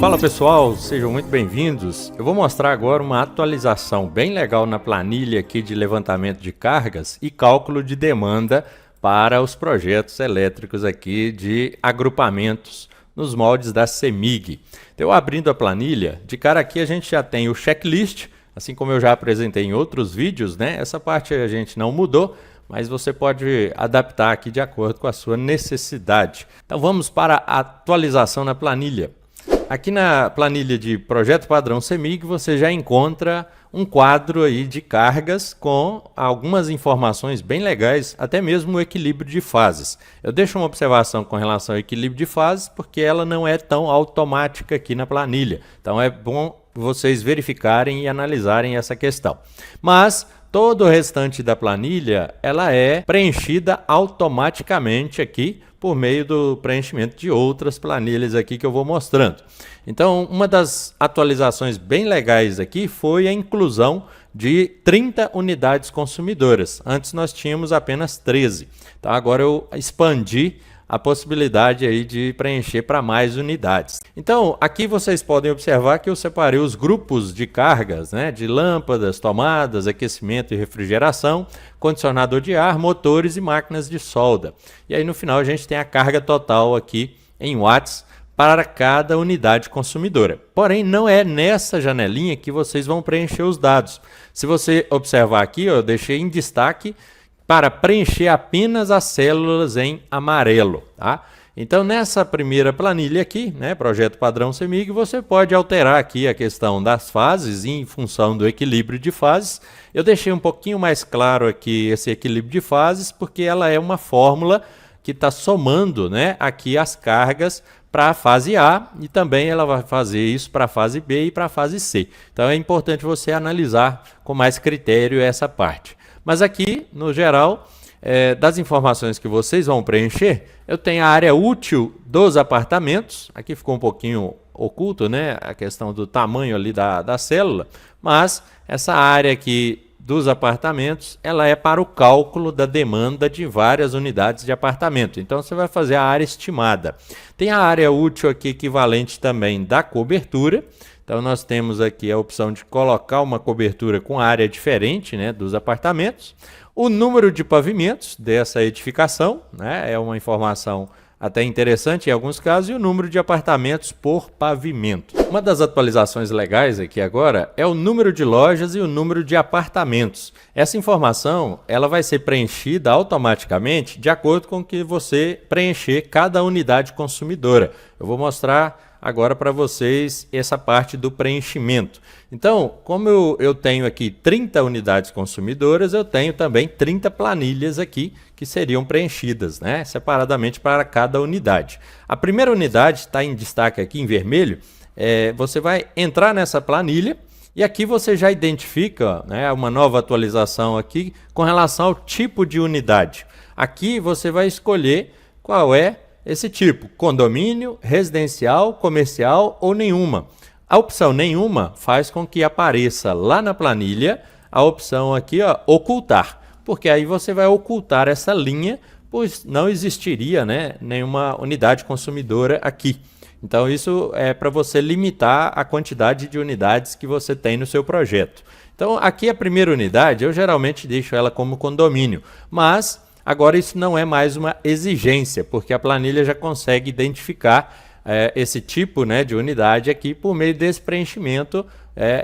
Fala pessoal, sejam muito bem-vindos. Eu vou mostrar agora uma atualização bem legal na planilha aqui de levantamento de cargas e cálculo de demanda para os projetos elétricos aqui de agrupamentos nos moldes da CEMIG. Então, abrindo a planilha, de cara aqui a gente já tem o checklist, assim como eu já apresentei em outros vídeos, né? Essa parte a gente não mudou, mas você pode adaptar aqui de acordo com a sua necessidade. Então vamos para a atualização na planilha. Aqui na planilha de projeto padrão CEMIG você já encontra um quadro aí de cargas com algumas informações bem legais, até mesmo o equilíbrio de fases. Eu deixo uma observação com relação ao equilíbrio de fases porque ela não é tão automática aqui na planilha. Então é bom vocês verificarem e analisarem essa questão. Mas todo o restante da planilha ela é preenchida automaticamente aqui por meio do preenchimento de outras planilhas aqui que eu vou mostrando. Então, uma das atualizações bem legais aqui foi a inclusão de 30 unidades consumidoras. Antes nós tínhamos apenas 13. Então, agora eu expandi a possibilidade aí de preencher para mais unidades. Então, aqui vocês podem observar que eu separei os grupos de cargas, né, de lâmpadas, tomadas, aquecimento e refrigeração, condicionador de ar, motores e máquinas de solda. E aí no final a gente tem a carga total aqui em watts para cada unidade consumidora. Porém, não é nessa janelinha que vocês vão preencher os dados. Se você observar aqui, eu deixei em destaque para preencher apenas as células em amarelo, tá? Então, nessa primeira planilha aqui, né, projeto padrão CEMIG, você pode alterar aqui a questão das fases em função do equilíbrio de fases. Eu deixei um pouquinho mais claro aqui esse equilíbrio de fases, porque ela é uma fórmula que está somando, né, aqui as cargas para a fase A e também ela vai fazer isso para a fase B e para a fase C. Então, é importante você analisar com mais critério essa parte. Mas aqui, no geral, das informações que vocês vão preencher, eu tenho a área útil dos apartamentos. Aqui ficou um pouquinho oculto, né, a questão do tamanho ali da célula, mas essa área aqui dos apartamentos, ela é para o cálculo da demanda de várias unidades de apartamento. Então, você vai fazer a área estimada. Tem a área útil aqui equivalente também da cobertura. Então, nós temos aqui a opção de colocar uma cobertura com área diferente, né, dos apartamentos. O número de pavimentos dessa edificação, né, é uma informação até interessante em alguns casos, e o número de apartamentos por pavimento. Uma das atualizações legais aqui agora é o número de lojas e o número de apartamentos. Essa informação ela vai ser preenchida automaticamente de acordo com que você preencher cada unidade consumidora. Eu vou mostrar agora para vocês essa parte do preenchimento. Então, como eu tenho aqui 30 unidades consumidoras, eu tenho também 30 planilhas aqui que seriam preenchidas, né, separadamente para cada unidade. A primeira unidade está em destaque aqui em vermelho. Você vai entrar nessa planilha e aqui você já identifica, né, uma nova atualização aqui com relação ao tipo de unidade. Aqui você vai escolher qual é esse tipo: condomínio, residencial, comercial ou nenhuma. A opção nenhuma faz com que apareça lá na planilha a opção aqui, ó, ocultar, porque aí você vai ocultar essa linha, pois não existiria, né, nenhuma unidade consumidora aqui. Então isso é para você limitar a quantidade de unidades que você tem no seu projeto. Então aqui a primeira unidade eu geralmente deixo ela como condomínio, mas agora isso não é mais uma exigência, porque a planilha já consegue identificar esse tipo, né, de unidade aqui por meio desse preenchimento,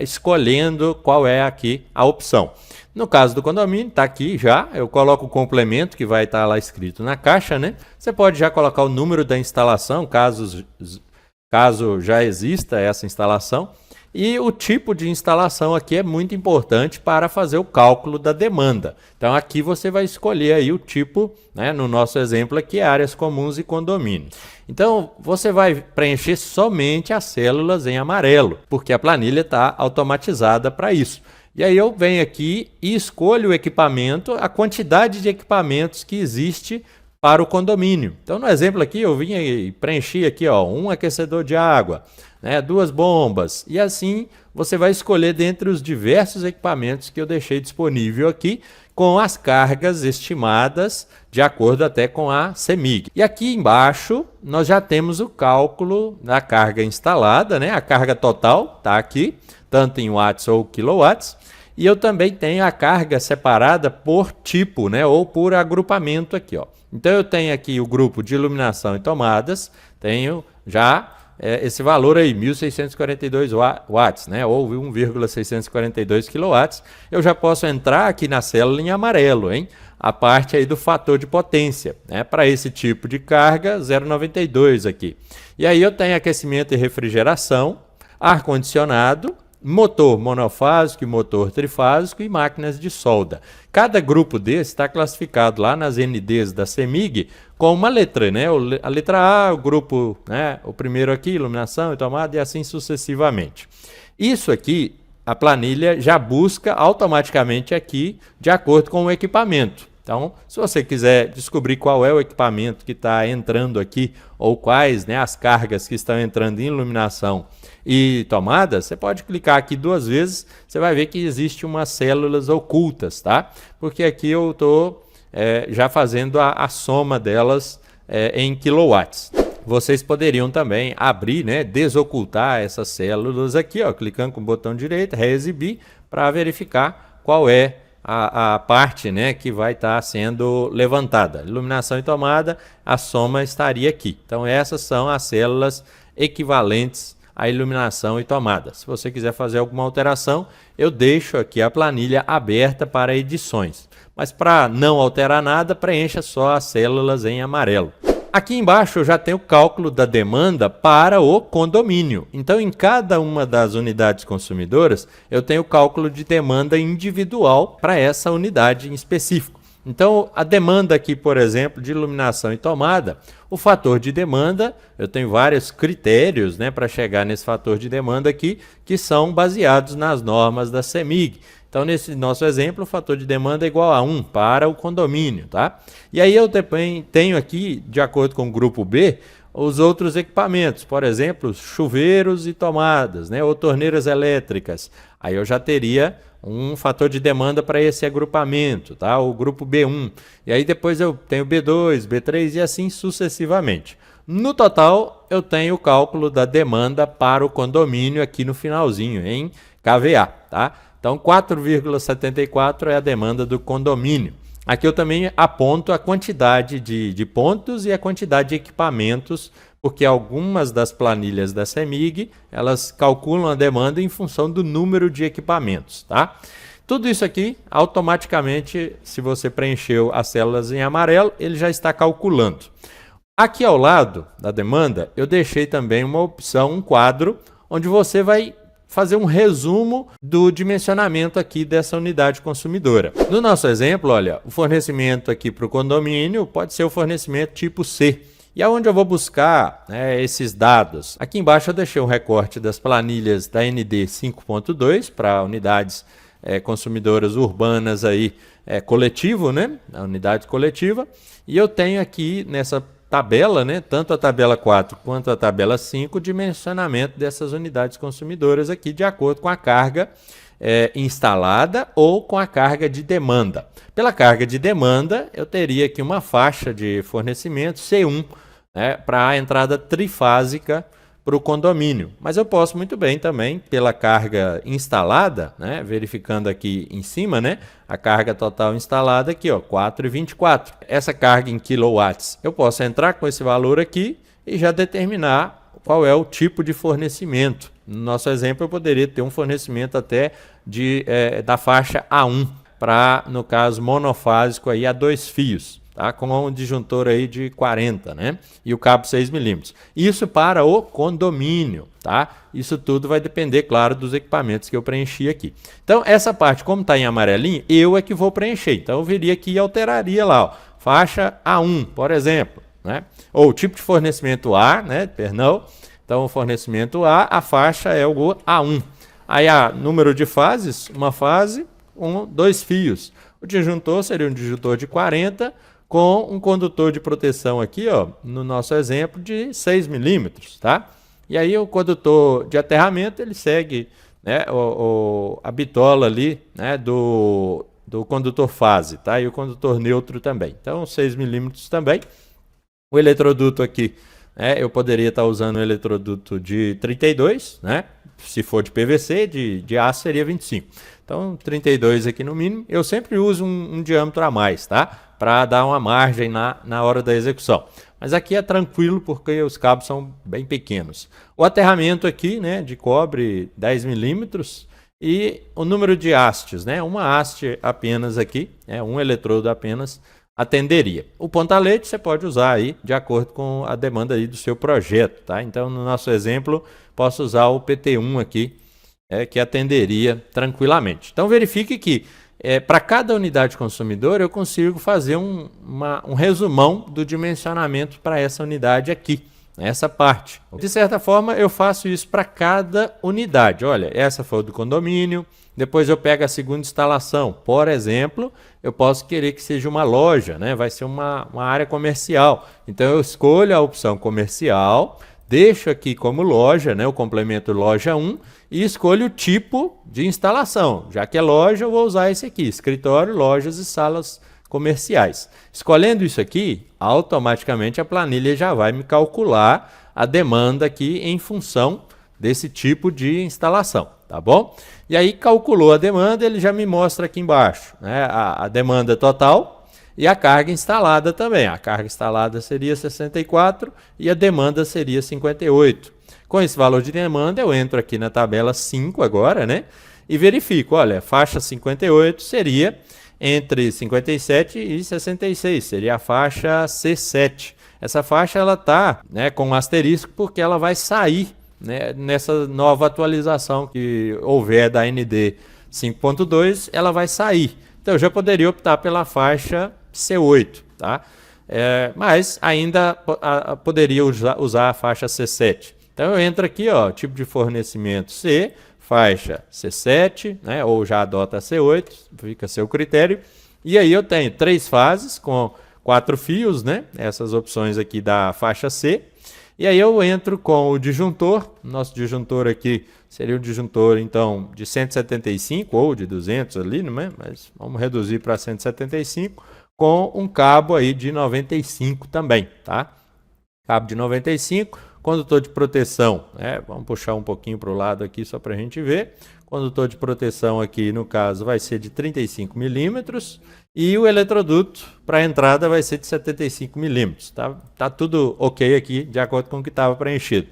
escolhendo qual é aqui a opção. No caso do condomínio, está aqui já, eu coloco o complemento que vai estar lá escrito na caixa, né? Você pode já colocar o número da instalação, caso já exista essa instalação. E o tipo de instalação aqui é muito importante para fazer o cálculo da demanda. Então aqui você vai escolher aí o tipo, né, no nosso exemplo aqui, áreas comuns e condomínio. Então você vai preencher somente as células em amarelo, porque a planilha está automatizada para isso. E aí eu venho aqui e escolho o equipamento, a quantidade de equipamentos que existe para o condomínio. Então, no exemplo aqui, eu vim e preenchi aqui, ó, um aquecedor de água, né, 2 bombas, e assim você vai escolher dentre os diversos equipamentos que eu deixei disponível aqui, com as cargas estimadas de acordo até com a CEMIG. E aqui embaixo nós já temos o cálculo da carga instalada, né? A carga total está aqui, tanto em watts ou quilowatts. E eu também tenho a carga separada por tipo, né? Ou por agrupamento aqui, ó. Então eu tenho aqui o grupo de iluminação e tomadas, tenho já esse valor aí, 1.642 watts, né? Ou 1,642 quilowatts. Eu já posso entrar aqui na célula em amarelo, hein? A parte aí do fator de potência, né? Para esse tipo de carga, 0,92 aqui. E aí eu tenho aquecimento e refrigeração, ar-condicionado, motor monofásico e motor trifásico e máquinas de solda. Cada grupo desse está classificado lá nas NDs da CEMIG com uma letra, né? A letra A, o grupo, né? O primeiro aqui, iluminação e tomada, e assim sucessivamente. Isso aqui, a planilha já busca automaticamente aqui de acordo com o equipamento. Então, se você quiser descobrir qual é o equipamento que está entrando aqui, ou quais, né, as cargas que estão entrando em iluminação e tomada, você pode clicar aqui 2 vezes, você vai ver que existe umas células ocultas, tá? Porque aqui eu estou já fazendo a soma delas em quilowatts. Vocês poderiam também abrir, né, desocultar essas células aqui, ó, clicando com o botão direito, reexibir, para verificar qual é a parte, né, que vai estar sendo levantada. Iluminação e tomada, a soma estaria aqui. Então essas são as células equivalentes à iluminação e tomada. Se você quiser fazer alguma alteração, eu deixo aqui a planilha aberta para edições. Mas para não alterar nada, preencha só as células em amarelo. Aqui embaixo eu já tenho o cálculo da demanda para o condomínio. Então, em cada uma das unidades consumidoras, eu tenho o cálculo de demanda individual para essa unidade em específico. Então, a demanda aqui, por exemplo, de iluminação e tomada, o fator de demanda, eu tenho vários critérios, né, para chegar nesse fator de demanda aqui, que são baseados nas normas da CEMIG. Então, nesse nosso exemplo, o fator de demanda é igual a 1 para o condomínio, tá? E aí eu também tenho aqui, de acordo com o grupo B, os outros equipamentos, por exemplo, chuveiros e tomadas, né, ou torneiras elétricas. Aí eu já teria um fator de demanda para esse agrupamento, tá? O grupo B1. E aí depois eu tenho B2, B3 e assim sucessivamente. No total, eu tenho o cálculo da demanda para o condomínio aqui no finalzinho, em kVA, tá? Então, 4,74 é a demanda do condomínio. Aqui eu também aponto a quantidade de pontos e a quantidade de equipamentos, porque algumas das planilhas da CEMIG, elas calculam a demanda em função do número de equipamentos, tá? Tudo isso aqui, automaticamente, se você preencheu as células em amarelo, ele já está calculando. Aqui ao lado da demanda, eu deixei também uma opção, um quadro, onde você vai fazer um resumo do dimensionamento aqui dessa unidade consumidora. No nosso exemplo, olha, o fornecimento aqui para o condomínio pode ser o fornecimento tipo C. E aonde eu vou buscar, né, esses dados? Aqui embaixo eu deixei um recorte das planilhas da ND 5.2 para unidades consumidoras urbanas aí, coletivo, né? A unidade coletiva. E eu tenho aqui nessa tabela, né, tanto a tabela 4 quanto a tabela 5, dimensionamento dessas unidades consumidoras aqui de acordo com a carga instalada ou com a carga de demanda. Pela carga de demanda, eu teria aqui uma faixa de fornecimento C1, né, para a entrada trifásica para o condomínio. Mas eu posso muito bem também, pela carga instalada, né, verificando aqui em cima, né, a carga total instalada aqui, ó, 4,24. Essa carga em quilowatts, eu posso entrar com esse valor aqui e já determinar qual é o tipo de fornecimento. No nosso exemplo, eu poderia ter um fornecimento até da faixa A1, para, no caso, monofásico aí a 2 fios. Tá? Com um disjuntor aí de 40, né? E o cabo 6 milímetros. Isso para o condomínio, tá? Isso tudo vai depender, claro, dos equipamentos que eu preenchi aqui. Então, essa parte, como está em amarelinho, eu é que vou preencher. Então, eu viria aqui e alteraria lá, ó, faixa A1, por exemplo, né? Ou tipo de fornecimento A, né? Perdão. Então, o fornecimento A faixa é o A1. Aí, número de fases, uma fase, 2 fios. O disjuntor seria um disjuntor de 40, com um condutor de proteção aqui, ó, no nosso exemplo, de 6 milímetros, tá? E aí o condutor de aterramento, ele segue, né, a bitola ali, né, do condutor fase, tá? E o condutor neutro também. Então, 6 milímetros também. O eletroduto aqui, né, eu poderia estar usando um eletroduto de 32, né? Se for de PVC, de aço seria 25. Então, 32 aqui no mínimo. Eu sempre uso um diâmetro a mais, tá? Para dar uma margem na hora da execução. Mas aqui é tranquilo porque os cabos são bem pequenos. O aterramento aqui, né, de cobre 10 milímetros e o número de hastes, né, uma haste apenas aqui, um eletrodo apenas atenderia. O pontalete você pode usar aí de acordo com a demanda aí do seu projeto, tá? Então, no nosso exemplo, posso usar o PT1 aqui, que atenderia tranquilamente. Então, verifique que para cada unidade consumidora eu consigo fazer um resumão do dimensionamento para essa unidade aqui, essa parte. De certa forma, eu faço isso para cada unidade. Olha, essa foi do condomínio, depois eu pego a segunda instalação. Por exemplo, eu posso querer que seja uma loja, né? Vai ser uma área comercial. Então, eu escolho a opção comercial, deixo aqui como loja, né, o complemento loja 1, e escolho o tipo de instalação. Já que é loja, eu vou usar esse aqui, escritório, lojas e salas comerciais. Escolhendo isso aqui, automaticamente a planilha já vai me calcular a demanda aqui em função desse tipo de instalação, tá bom? E aí calculou a demanda, ele já me mostra aqui embaixo, né, a demanda total e a carga instalada também. A carga instalada seria 64 e a demanda seria 58. Com esse valor de demanda, eu entro aqui na tabela 5 agora, né? E verifico, olha, faixa 58 seria entre 57 e 66, seria a faixa C7. Essa faixa ela está, né, com um asterisco porque ela vai sair, né, nessa nova atualização que houver da ND 5.2, ela vai sair. Então eu já poderia optar pela faixa C8, tá? Mas ainda poderia usar a faixa C7. Então eu entro aqui, ó, tipo de fornecimento C, faixa C7, né, ou já adota C8, fica a seu critério. E aí eu tenho 3 fases com 4 fios, né, essas opções aqui da faixa C. E aí eu entro com o disjuntor, nosso disjuntor aqui seria o disjuntor então de 175 ou de 200 ali, né, mas vamos reduzir para 175, com um cabo aí de 95 também, tá? Cabo de 95. Condutor de proteção, vamos puxar um pouquinho para o lado aqui só para a gente ver. Condutor de proteção aqui, no caso, vai ser de 35 milímetros e o eletroduto para a entrada vai ser de 75 milímetros. Tá tudo ok aqui, de acordo com o que estava preenchido.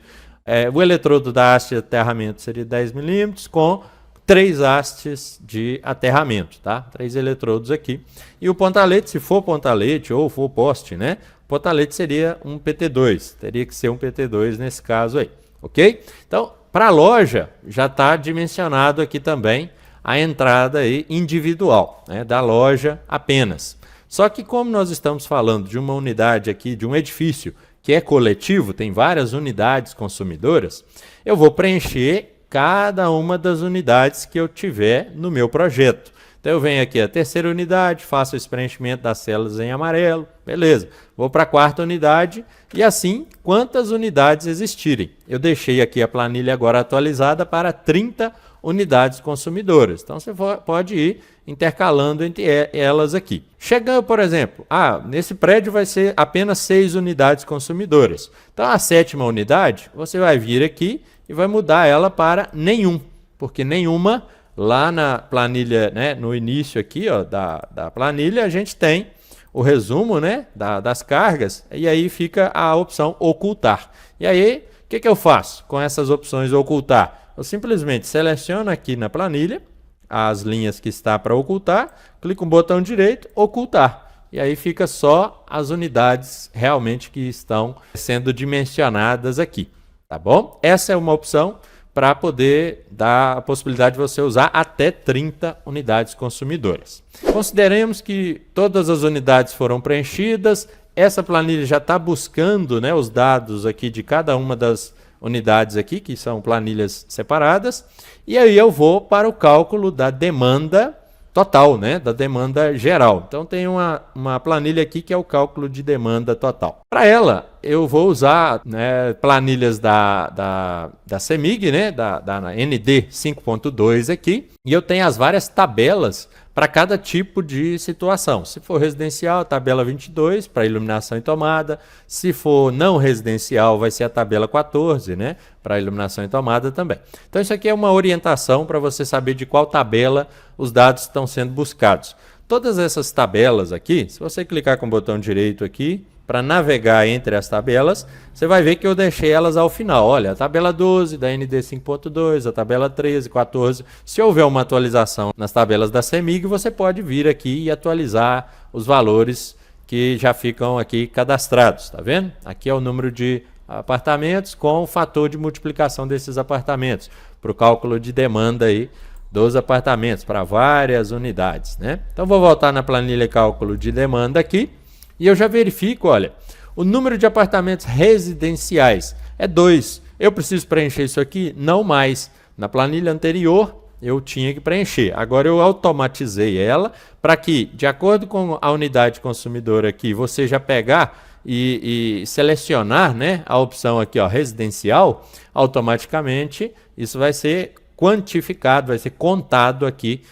O eletrodo da haste de aterramento seria 10 milímetros com 3 hastes de aterramento, tá? 3 eletrodos aqui. E o pontalete, se for pontalete ou for poste, né? Pontalete seria um PT2, teria que ser um PT2 nesse caso aí, ok? Então, para a loja, já está dimensionado aqui também a entrada aí individual, né, da loja apenas. Só que como nós estamos falando de uma unidade aqui, de um edifício que é coletivo, tem várias unidades consumidoras, eu vou preencher cada uma das unidades que eu tiver no meu projeto. Então eu venho aqui a terceira unidade, faço esse preenchimento das células em amarelo, beleza. Vou para a quarta unidade e assim quantas unidades existirem. Eu deixei aqui a planilha agora atualizada para 30 unidades consumidoras. Então você pode ir intercalando entre elas aqui. Chegando, por exemplo, nesse prédio vai ser apenas 6 unidades consumidoras. Então a 7ª unidade, você vai vir aqui e vai mudar ela para nenhum, porque nenhuma... Lá na planilha, né, no início aqui, ó, da planilha, a gente tem o resumo, né, das cargas, e aí fica a opção ocultar. E aí, o que eu faço com essas opções ocultar? Eu simplesmente seleciono aqui na planilha as linhas que está para ocultar, clico no botão direito, ocultar. E aí fica só as unidades realmente que estão sendo dimensionadas aqui, tá bom? Essa é uma opção para poder dar a possibilidade de você usar até 30 unidades consumidoras. Consideremos que todas as unidades foram preenchidas, essa planilha já está buscando, né, os dados aqui de cada uma das unidades aqui, que são planilhas separadas, e aí eu vou para o cálculo da demanda total, né, da demanda geral. Então tem uma planilha aqui que é o cálculo de demanda total. Para ela, eu vou usar, né, planilhas da CEMIG, né, da ND 5.2 aqui, e eu tenho as várias tabelas para cada tipo de situação. Se for residencial, a tabela 22 para iluminação e tomada. Se for não residencial, vai ser a tabela 14, né, para iluminação e tomada também. Então isso aqui é uma orientação para você saber de qual tabela os dados estão sendo buscados. Todas essas tabelas aqui, se você clicar com o botão direito aqui, para navegar entre as tabelas, você vai ver que eu deixei elas ao final. Olha, a tabela 12 da ND 5.2, a tabela 13, 14. Se houver uma atualização nas tabelas da CEMIG, você pode vir aqui e atualizar os valores que já ficam aqui cadastrados, tá vendo? Aqui é o número de apartamentos com o fator de multiplicação desses apartamentos, para o cálculo de demanda aí dos apartamentos, para várias unidades, né? Então vou voltar na planilha cálculo de demanda aqui. E eu já verifico, olha, o número de apartamentos residenciais é 2. Eu preciso preencher isso aqui? Não mais. Na planilha anterior, eu tinha que preencher. Agora eu automatizei ela para que, de acordo com a unidade consumidora aqui, você já pegar e selecionar, né, a opção aqui, ó, residencial, automaticamente isso vai ser quantificado, vai ser contado aqui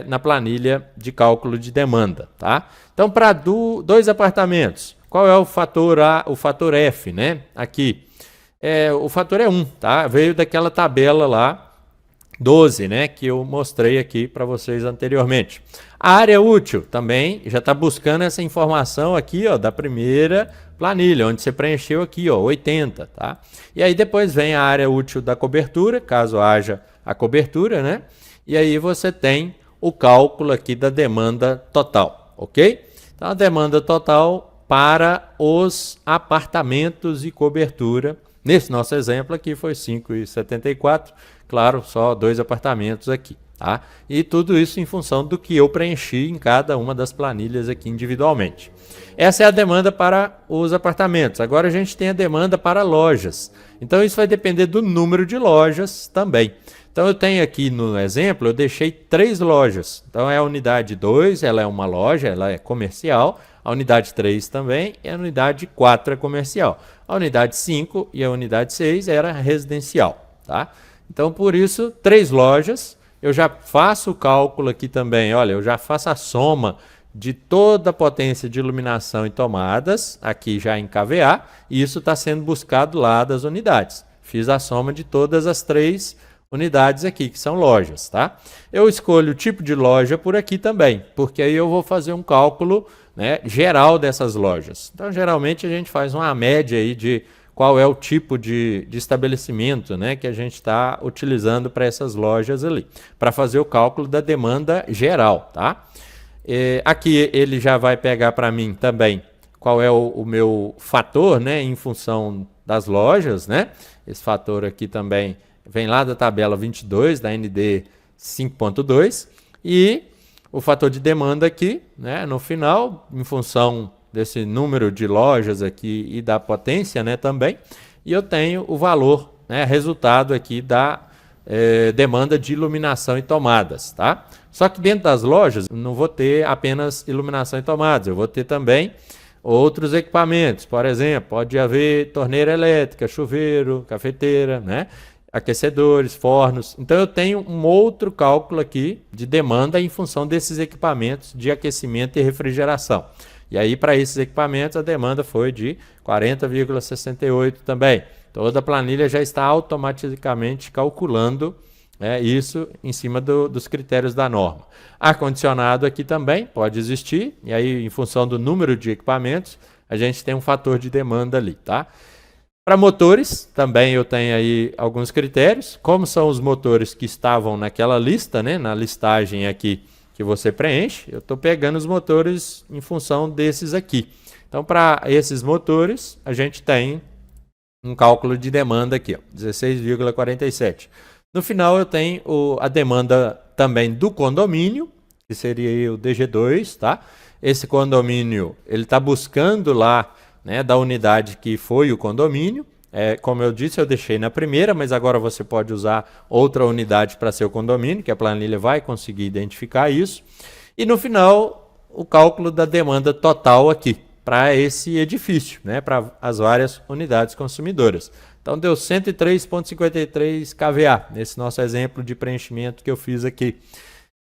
na planilha de cálculo de demanda, tá? Então, para 2 apartamentos, qual é o fator A, o fator F, né? Aqui, o fator é 1, tá? Veio daquela tabela lá, 12, né? Que eu mostrei aqui para vocês anteriormente. A área útil também já está buscando essa informação aqui, ó, da primeira planilha, onde você preencheu aqui, ó, 80, tá? E aí depois vem a área útil da cobertura, caso haja a cobertura, né? E aí você tem o cálculo aqui da demanda total, ok? Então, a demanda total para os apartamentos e cobertura, nesse nosso exemplo aqui foi 5,74, claro, só 2 apartamentos aqui, tá? E tudo isso em função do que eu preenchi em cada uma das planilhas aqui individualmente. Essa é a demanda para os apartamentos. Agora a gente tem a demanda para lojas. Então isso vai depender do número de lojas também. Então eu tenho aqui no exemplo, eu deixei 3 lojas. Então é a unidade 2, ela é uma loja, ela é comercial. A unidade 3 também, e a unidade 4 é comercial. A unidade 5 e a unidade 6 era residencial, tá? Então por isso, 3 lojas. Eu já faço o cálculo aqui também, olha, eu já faço a soma de toda a potência de iluminação e tomadas, aqui já em kVA, e isso está sendo buscado lá das unidades. Fiz a soma de todas as 3 unidades aqui, que são lojas, tá? Eu escolho o tipo de loja por aqui também, porque aí eu vou fazer um cálculo, né, geral dessas lojas. Então, geralmente, a gente faz uma média aí de qual é o tipo de estabelecimento, né, que a gente está utilizando para essas lojas ali, para fazer o cálculo da demanda geral, tá? Aqui ele já vai pegar para mim também qual é o meu fator, né, em função das lojas, né? Esse fator aqui também vem lá da tabela 22 da ND 5.2 e o fator de demanda aqui, né, no final, em função desse número de lojas aqui e da potência, né, também, e eu tenho o valor, né, resultado aqui da demanda de iluminação e tomadas, tá? Só que dentro das lojas não vou ter apenas iluminação e tomadas, eu vou ter também outros equipamentos, por exemplo, pode haver torneira elétrica, chuveiro, cafeteira, né? Aquecedores, fornos. Então eu tenho um outro cálculo aqui de demanda em função desses equipamentos de aquecimento e refrigeração. E aí para esses equipamentos a demanda foi de 40,68 também. Toda a planilha já está automaticamente calculando isso em cima dos critérios da norma. Ar-condicionado aqui também pode existir, e aí em função do número de equipamentos, a gente tem um fator de demanda ali, tá? Para motores, também eu tenho aí alguns critérios, como são os motores que estavam naquela lista, né, na listagem aqui que você preenche, eu estou pegando os motores em função desses aqui. Então, para esses motores, a gente tem um cálculo de demanda aqui, 16,47. No final, eu tenho a demanda também do condomínio, que seria o DG2, tá? Esse condomínio, ele está buscando lá, né, da unidade que foi o condomínio, Como eu disse, eu deixei na primeira, mas agora você pode usar outra unidade para seu condomínio, que a planilha vai conseguir identificar isso. E no final, o cálculo da demanda total aqui, para esse edifício, né, para as várias unidades consumidoras. Então deu 103,53 kVA, nesse nosso exemplo de preenchimento que eu fiz aqui.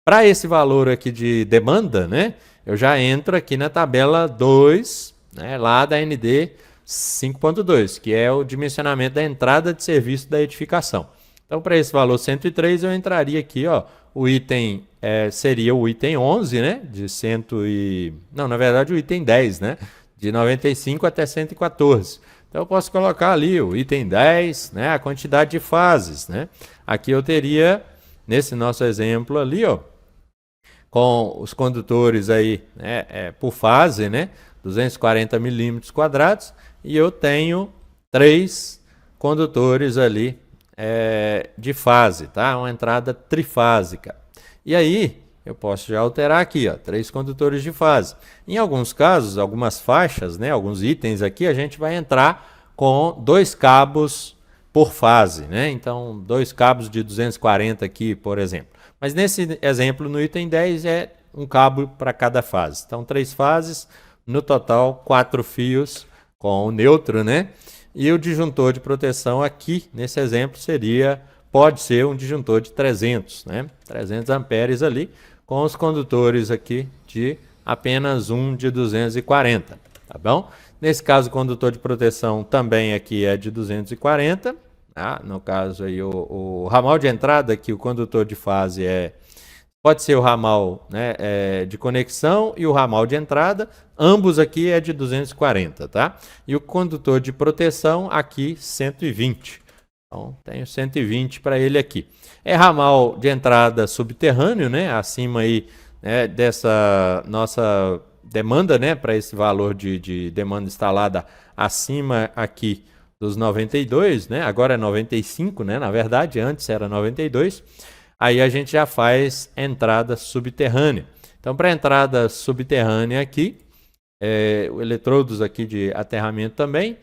Para esse valor aqui de demanda, né, eu já entro aqui na tabela 2, né, lá da ND 5.2, que é o dimensionamento da entrada de serviço da edificação. Então, para esse valor 103, eu entraria aqui, ó, o item seria o item 11, né, de na verdade o item 10, né, de 95 até 114. Então, eu posso colocar ali o item 10, né, a quantidade de fases, né. Aqui eu teria, nesse nosso exemplo ali, ó, com os condutores aí, né, por fase, né, 240 milímetros quadrados, e eu tenho 3 condutores ali de fase, tá? Uma entrada trifásica. E aí, eu posso já alterar aqui, ó, 3 condutores de fase. Em alguns casos, algumas faixas, né, alguns itens aqui, a gente vai entrar com 2 cabos por fase, né? Então, 2 cabos de 240 aqui, por exemplo. Mas nesse exemplo, no item 10, é um cabo para cada fase. Então, 3 fases, no total, 4 fios com o neutro, né? E o disjuntor de proteção aqui, nesse exemplo, pode ser um disjuntor de 300, né? 300 amperes ali, com os condutores aqui de apenas um de 240, tá bom? Nesse caso, o condutor de proteção também aqui é de 240, tá? No caso aí, o ramal de entrada aqui, o condutor de fase pode ser o ramal, né, de conexão e o ramal de entrada, ambos aqui é de 240, tá? E o condutor de proteção aqui 120. Então, tenho 120 para ele aqui. É ramal de entrada subterrâneo, né, acima aí, né, dessa nossa demanda, né, para esse valor de demanda instalada acima aqui dos 92, né? Agora é 95, né? Na verdade, antes era 92. Aí a gente já faz entrada subterrânea. Então, para entrada subterrânea aqui, eletrodos aqui de aterramento também,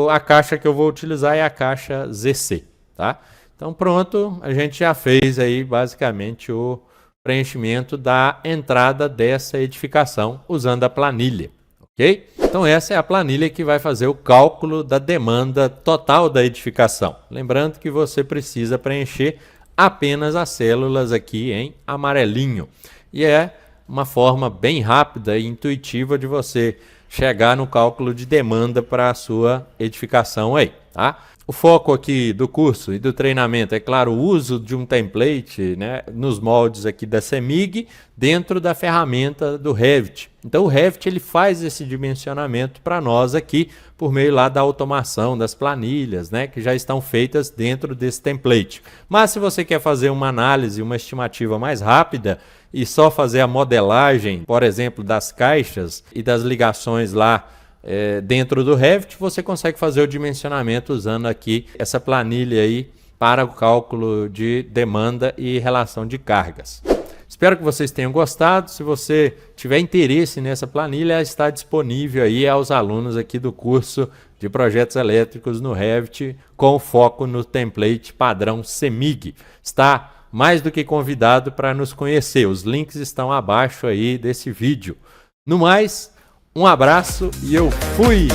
a caixa que eu vou utilizar é a caixa ZC, tá? Então, pronto, a gente já fez aí basicamente o preenchimento da entrada dessa edificação usando a planilha, ok? Então, essa é a planilha que vai fazer o cálculo da demanda total da edificação. Lembrando que você precisa preencher apenas as células aqui em amarelinho. E é uma forma bem rápida e intuitiva de você chegar no cálculo de demanda para a sua edificação aí, tá? O foco aqui do curso e do treinamento é, claro, o uso de um template, né, nos moldes aqui da CEMIG dentro da ferramenta do Revit. Então o Revit ele faz esse dimensionamento para nós aqui por meio lá da automação das planilhas, né, que já estão feitas dentro desse template. Mas se você quer fazer uma análise, uma estimativa mais rápida e só fazer a modelagem, por exemplo, das caixas e das ligações lá dentro do Revit, você consegue fazer o dimensionamento usando aqui essa planilha aí para o cálculo de demanda e relação de cargas. Espero que vocês tenham gostado. Se você tiver interesse nessa planilha, ela está disponível aí aos alunos aqui do curso de projetos elétricos no Revit, com foco no template padrão CEMIG. Está mais do que convidado para nos conhecer. Os links estão abaixo aí desse vídeo. No mais, um abraço e eu fui!